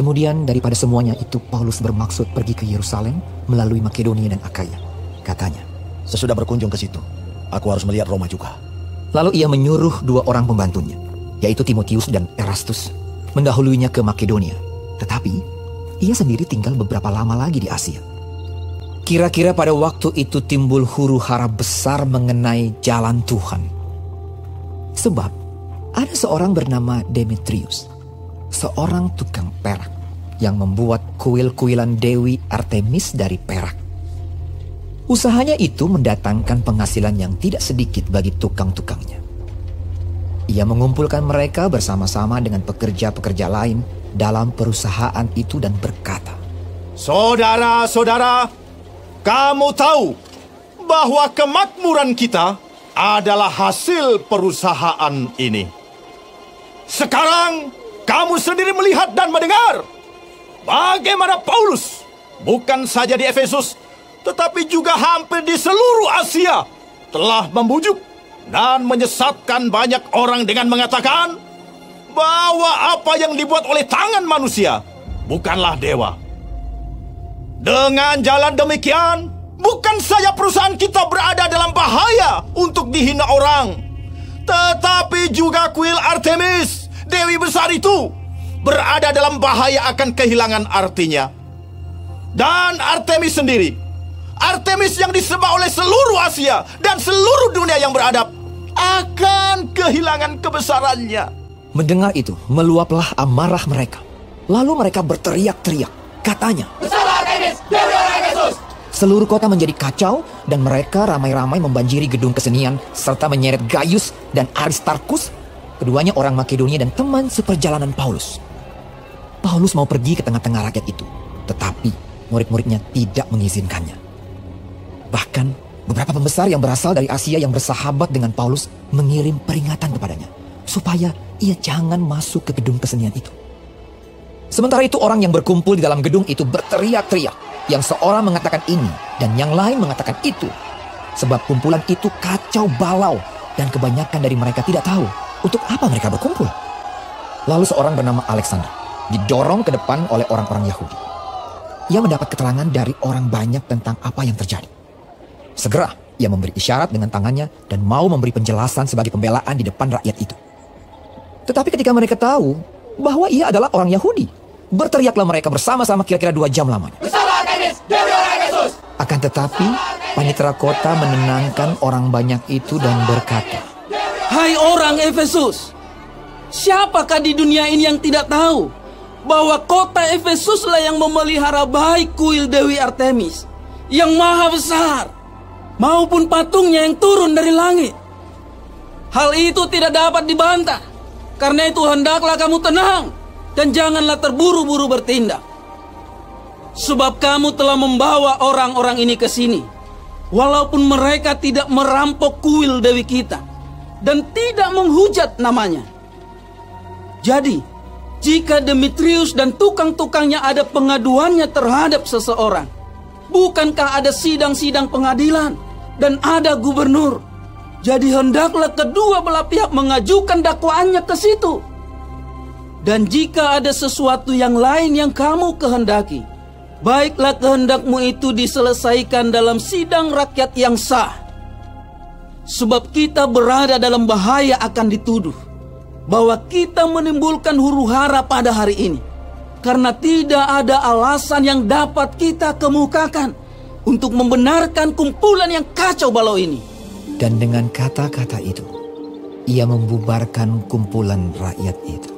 Kemudian daripada semuanya itu Paulus bermaksud pergi ke Yerusalem melalui Makedonia dan Akaya. Katanya, sesudah berkunjung ke situ, aku harus melihat Roma juga. Lalu ia menyuruh 2 orang pembantunya, yaitu Timotius dan Erastus, mendahuluinya ke Makedonia. Tetapi ia sendiri tinggal beberapa lama lagi di Asia. Kira-kira pada waktu itu timbul huru-hara besar mengenai jalan Tuhan. Sebab ada seorang bernama Demetrius, seorang tukang perak yang membuat kuil-kuilan Dewi Artemis dari perak. Usahanya itu mendatangkan penghasilan yang tidak sedikit bagi tukang-tukangnya. Ia mengumpulkan mereka bersama-sama dengan pekerja-pekerja lain dalam perusahaan itu dan berkata, "Saudara-saudara, kamu tahu bahwa kemakmuran kita adalah hasil perusahaan ini. Sekarang kamu sendiri melihat dan mendengar bagaimana Paulus bukan saja di Efesus, tetapi juga hampir di seluruh Asia telah membujuk dan menyesatkan banyak orang dengan mengatakan bahwa apa yang dibuat oleh tangan manusia bukanlah dewa. Dengan jalan demikian, bukan saja perusahaan kita berada dalam bahaya untuk dihina orang, tetapi juga kuil Artemis, Dewi besar itu, berada dalam bahaya akan kehilangan artinya. Dan Artemis sendiri, Artemis yang disembah oleh seluruh Asia dan seluruh dunia yang beradab, akan kehilangan kebesarannya." Mendengar itu, meluaplah amarah mereka. Lalu mereka berteriak-teriak. Katanya, "Bersalah Artemis, Dewi orang Efesus!" Seluruh kota menjadi kacau dan mereka ramai-ramai membanjiri gedung kesenian serta menyeret Gaius dan Aristarkus, keduanya orang Makedonia dan teman seperjalanan Paulus. Paulus mau pergi ke tengah-tengah rakyat itu, tetapi murid-muridnya tidak mengizinkannya. Bahkan beberapa pembesar yang berasal dari Asia yang bersahabat dengan Paulus mengirim peringatan kepadanya supaya ia jangan masuk ke gedung kesenian itu. Sementara itu orang yang berkumpul di dalam gedung itu berteriak-teriak, yang seorang mengatakan ini dan yang lain mengatakan itu. Sebab kumpulan itu kacau balau dan kebanyakan dari mereka tidak tahu untuk apa mereka berkumpul. Lalu seorang bernama Alexander didorong ke depan oleh orang-orang Yahudi. Ia mendapat keterangan dari orang banyak tentang apa yang terjadi. Segera ia memberi isyarat dengan tangannya dan mau memberi penjelasan sebagai pembelaan di depan rakyat itu. Tetapi ketika mereka tahu bahwa ia adalah orang Yahudi, berteriaklah mereka bersama-sama kira-kira 2 jam lamanya. "Bersalah Artemis, Dewi orang Efesus!" Akan tetapi panitera kota menenangkan orang banyak itu dan berkata, "Hai orang Efesus, siapakah di dunia ini yang tidak tahu bahwa kota Efesuslah yang memelihara baik kuil Dewi Artemis yang maha besar, maupun patungnya yang turun dari langit? Hal itu tidak dapat dibantah. Karena itu hendaklah kamu tenang dan janganlah terburu-buru bertindak. Sebab kamu telah membawa orang-orang ini ke sini, walaupun mereka tidak merampok kuil Dewi kita dan tidak menghujat namanya. Jadi, jika Demetrius dan tukang-tukangnya ada pengaduannya terhadap seseorang, bukankah ada sidang-sidang pengadilan dan ada gubernur? Jadi hendaklah kedua belah pihak mengajukan dakwaannya ke situ. Dan jika ada sesuatu yang lain yang kamu kehendaki, baiklah kehendakmu itu diselesaikan dalam sidang rakyat yang sah. Sebab kita berada dalam bahaya akan dituduh bahwa kita menimbulkan huru-hara pada hari ini, karena tidak ada alasan yang dapat kita kemukakan untuk membenarkan kumpulan yang kacau balau ini." Dan dengan kata-kata itu, ia membubarkan kumpulan rakyat itu.